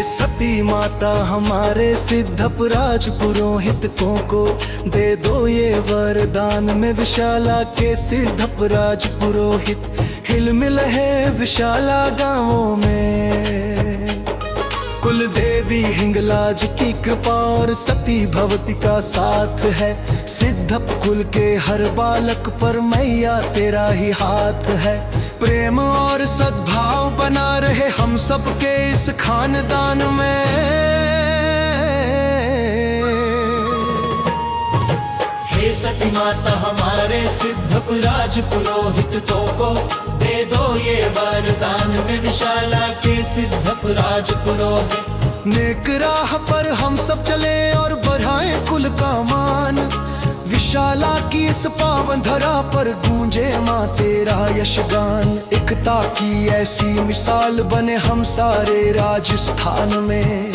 सती माता हमारे सिद्धप राज पुरोहितों को दे दो ये वरदान में विशाला के सिद्धप राज पुरोहित हिलमिल है विशाला गांवों में। कुल देवी हिंगलाज की कृपा और सती भवती का साथ है। सिद्धप कुल के हर बालक पर मैया तेरा ही हाथ है। प्रेम और सद्भाव बना रहे हम सबके इस खानदान में। हे सती माता हमारे सिद्धप राज पुरोहितों को दे दो ये वरदान में विशाला के सिद्धप राज पुरोहित। नेक राह पर हम सब चले और बढ़ाएं कुल का मान। विशाला की इस पावन धरा पर गूंजे माँ तेरा यशगान। एकता की ऐसी मिसाल बने हम सारे राजस्थान में।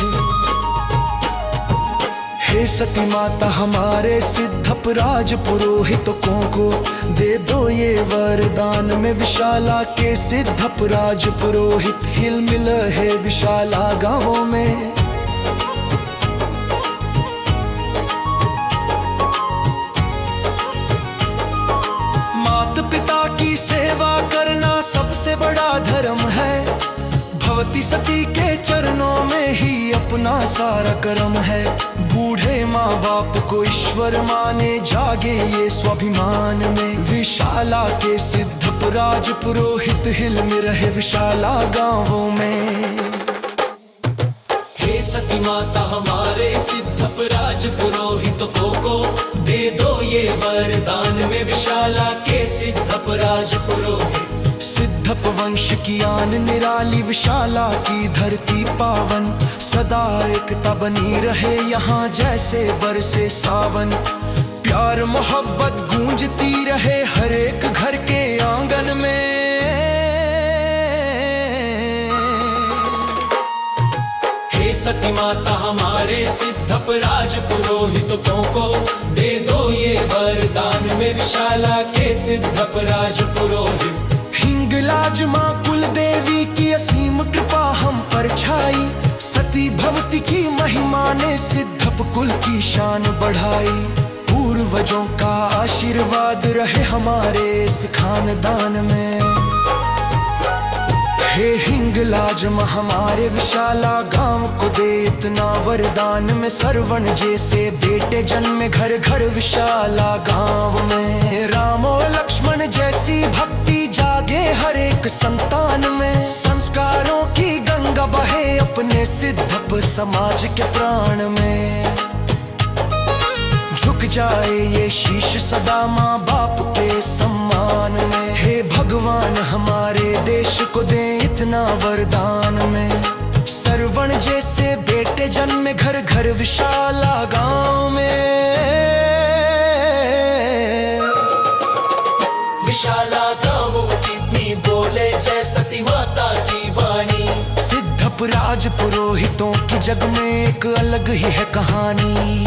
हे सती माता हमारे सिद्धप राज पुरोहितों को दे दो ये वरदान में विशाला के सिद्धप राज पुरोहित हिलमिल है विशाला गांवों में। पिता की सेवा करना सबसे बड़ा धर्म है। भवती सती के चरणों में ही अपना सारा कर्म है। बूढ़े माँ बाप को ईश्वर माने जागे ये स्वाभिमान में। विशाला के सिद्धप राज पुरोहित हिलमिल रहे विशाला गांवों में। हे सती माता हमारे सिद्धप राज पुरोहितों को दे दो ये वरदान में विशाला के सिद्धप राज पुरोहित। सिद्धप वंश की आन निराली विशाला की धरती पावन। सदा एकता बनी रहे यहाँ जैसे बरसे सावन। प्यार मोहब्बत गूंजती रहे हर एक घर के आंगन में। सती माता हमारे सिद्धप राज पुरोहितों को दे दो ये वरदान में विशाला के सिद्धप राज पुरोहित। हिंगलाज माँ कुल देवी की असीम कृपा हम पर छाई। सती भवती की महिमा ने सिद्धप कुल की शान बढ़ाई। पूर्वजों का आशीर्वाद रहे हमारे इस खानदान में। हे हिंगलाज माँ हमारे विशाला गांव को दे इतना वरदान में। सरवण जैसे बेटे जन्मे घर घर विशाला गांव में। राम और लक्ष्मण जैसी भक्ति जागे हर एक संतान में। संस्कारों की गंगा बहे अपने सिद्धप समाज के प्राण में। झुक जाए ये शीश सदा माँ बाप के सम्मान में। हे भगवान हमारे देश को दे इतना वरदान में। सरवण जैसे बेटे जन्मे घर घर विशाला गांव में। विशाला गांवों की बोले जय सती माता की वाणी। सिद्धप राज पुरोहितों की जग में एक अलग ही है कहानी।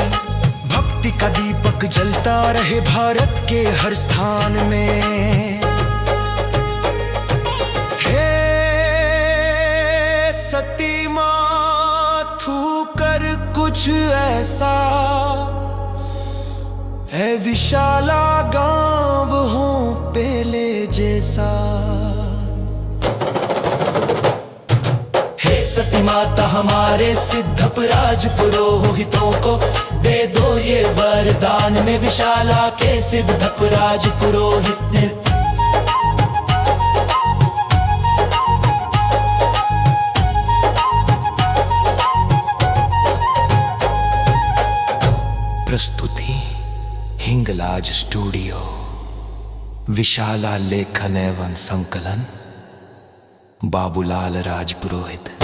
भक्ति का दीपक जलता रहे भारत के हर स्थान में। हे सती माथू कर कुछ ऐसा है विशाला गांव हो पहले जैसा। सती माता हमारे सिद्धप राज पुरोहितों को दे दो ये वरदान में विशाला के सिद्धप राज पुरोहित। प्रस्तुति हिंगलाज स्टूडियो। विशाला लेखन एवं संकलन बाबूलाल राजपुरोहित।